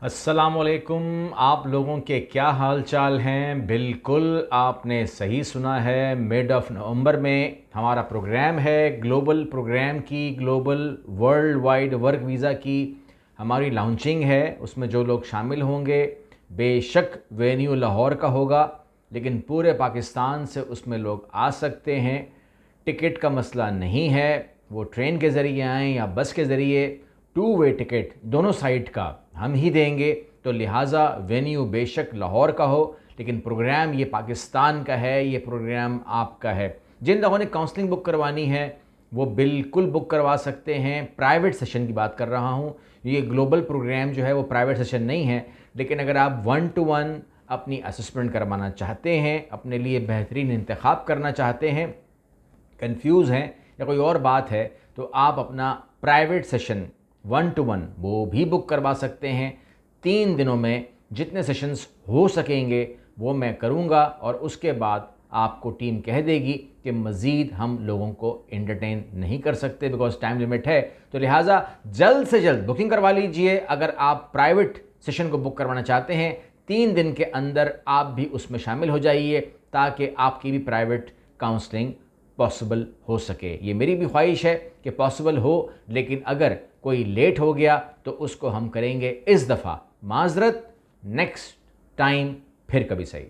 अस्सलामुअलैकुम। आप लोगों के क्या हाल चाल हैं। बिल्कुल आपने सही सुना है। मिड ऑफ नवंबर में हमारा प्रोग्राम है, ग्लोबल प्रोग्राम की, global world wide work visa की हमारी लॉन्चिंग है। उसमें जो लोग शामिल होंगे बेशक वेन्यू लाहौर का होगा, लेकिन पूरे पाकिस्तान से उसमें लोग आ सकते हैं। टिकट का मसला नहीं है, वो ट्रेन के ज़रिए आएँ या बस के ज़रिए, टू वे टिकट दोनों साइड का हम ही देंगे। तो लिहाजा वेन्यू बेशक लाहौर का हो, लेकिन प्रोग्राम ये पाकिस्तान का है, ये प्रोग्राम आपका है। जिन लोगों ने काउंसलिंग बुक करवानी है वो बिल्कुल बुक करवा सकते हैं। प्राइवेट सेशन की बात कर रहा हूँ, ये ग्लोबल प्रोग्राम जो है वो प्राइवेट सेशन नहीं है। लेकिन अगर आप 1-to-1 अपनी असेसमेंट करवाना चाहते हैं, अपने लिए बेहतरीन इंतखाब करना चाहते हैं, कंफ्यूज हैं या कोई और बात है, तो आप अपना प्राइवेट सेशन 1-to-1 वो भी बुक करवा सकते हैं। 3 दिनों में जितने सेशंस हो सकेंगे वो मैं करूँगा, और उसके बाद आपको टीम कह देगी कि मज़ीद हम लोगों को एंटरटेन नहीं कर सकते बिकॉज टाइम लिमिट है। तो लिहाजा जल्द से जल्द बुकिंग करवा लीजिए। अगर आप प्राइवेट सेशन को बुक करवाना चाहते हैं, 3 दिन के अंदर आप भी उसमें शामिल हो जाइए ताकि आपकी भी प्राइवेट काउंसलिंग पॉसिबल हो सके। ये मेरी भी ख्वाहिश है कि पॉसिबल हो, लेकिन अगर कोई लेट हो गया तो उसको हम करेंगे इस दफ़ा माजरत, नेक्स्ट टाइम फिर कभी सही।